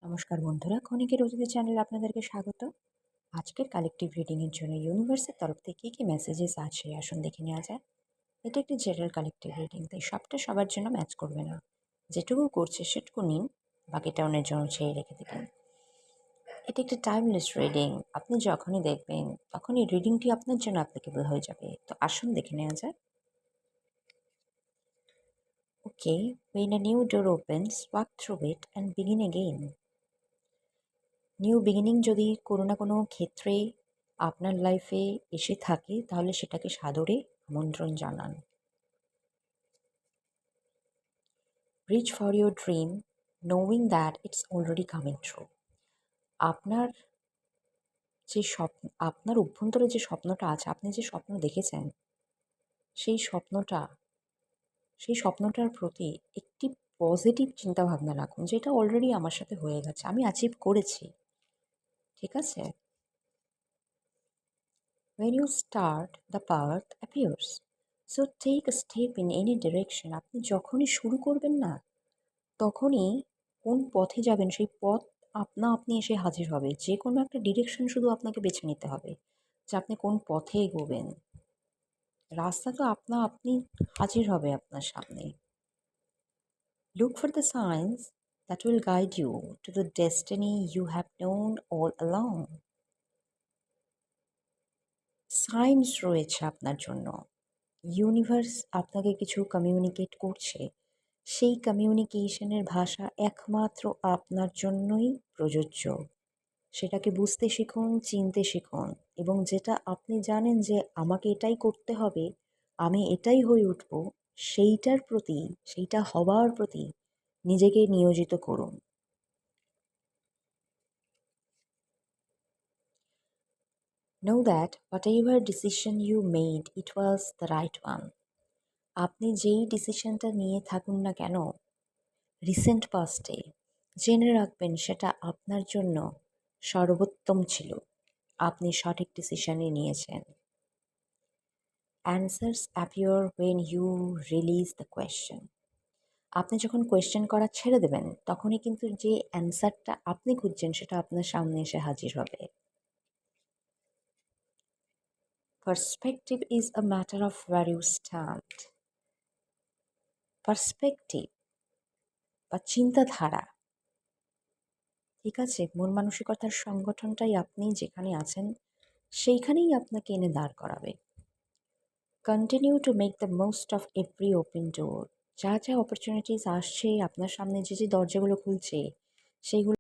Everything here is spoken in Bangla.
নমস্কার বন্ধুরা, ক্ষণিকের অতিথি চ্যানেলে আপনাদেরকে স্বাগত। আজকের কালেকটিভ রিডিংয়ের জন্য ইউনিভার্সের তরফ থেকে কী কী মেসেজেস আছে আসুন দেখে নেওয়া যায়। এটা একটি জেনারেল কালেকটিভ রিডিং, তাই সবটা সবার জন্য ম্যাচ করবে না। যেটুকু করছে সেটুকু নিন, বাকিটা অন্যের জন্য ছেড়ে রেখে দেবেন। এটা একটি টাইমলেস রিডিং, আপনি যখনই দেখবেন তখনই রিডিংটি আপনার জন্য অ্যাপ্লিকেবল হয়ে যাবে। তো আসুন দেখে নেওয়া যায়। ওকে, when a new door opens, walk through it and begin again. New beginning যদি কোনো না কোনো ক্ষেত্রে আপনার লাইফে এসে থাকে, তাহলে সেটাকে সাদরে আমন্ত্রণ জানান। Reach for your dream knowing that it's already coming true. আপনার যে স্বপ্ন, আপনার অভ্যন্তরে যে স্বপ্নটা আছে, আপনি যে স্বপ্ন দেখেছেন, সেই স্বপ্নটা সেই স্বপ্নটার প্রতি একটি পজিটিভ চিন্তাভাবনা রাখুন, যেটা অলরেডি আমার সাথে হয়ে গেছে, আমি অ্যাচিভ করেছি। ঠিক আছে? When you start, the path appears. So take a step in any direction. আপনি যখনই শুরু করবেন না, তখনই কোন পথে যাবেন সেই পথ আপনি এসে হাজির হবে। যে কোনো একটা ডিরেকশন শুধু আপনাকে বেছে নিতে হবে, যে আপনি কোন পথে এগোবেন। রাস্তা তো আপনি হাজির হবে আপনার সামনে। Look for the signs that will guide you to the destiny you have known all along. Science রয়েছে আপনার জন্য। ইউনিভার্স আপনাকে কিছু কমিউনিকেট করছে, সেই কমিউনিকেশনের ভাষা একমাত্র আপনার জন্যই প্রযোজ্য। সেটাকে বুঝতে শিখুন, চিনতে শিখুন, এবং যেটা আপনি জানেন যে আমাকে এটাই করতে হবে, আমি এটাই হয়ে উঠব, সেইটা হওয়ার প্রতি নিজেকে নিয়োজিত করুন। Know that whatever decision you made, it was the right one. আপনি যেই ডিসিশনটা নিয়ে থাকুন না কেন রিসেন্ট পাস্টে, জেনে রাখবেন সেটা আপনার জন্য সর্বোত্তম ছিল। আপনি সঠিক ডিসিশনই নিয়েছেন। Answers appear when you release the question. আপনি যখন কোয়েশ্চেন করা ছেড়ে দেবেন, তখনই কিন্তু যে অ্যান্সারটা আপনি খুঁজছেন সেটা আপনার সামনে এসে হাজির হবে। Perspective is a matter of where you stand. Perspective বা চিন্তাধারা, ঠিক আছে, মন মানসিকতার সংগঠনটাই আপনি যেখানে আছেন সেইখানেই আপনাকে এনে দাঁড় করাবে। Continue to make the most of every open ডোর। যা যা অপরচুনিটিস আসছে আপনার সামনে, যে দরজাগুলো খুলছে, সেইগুলো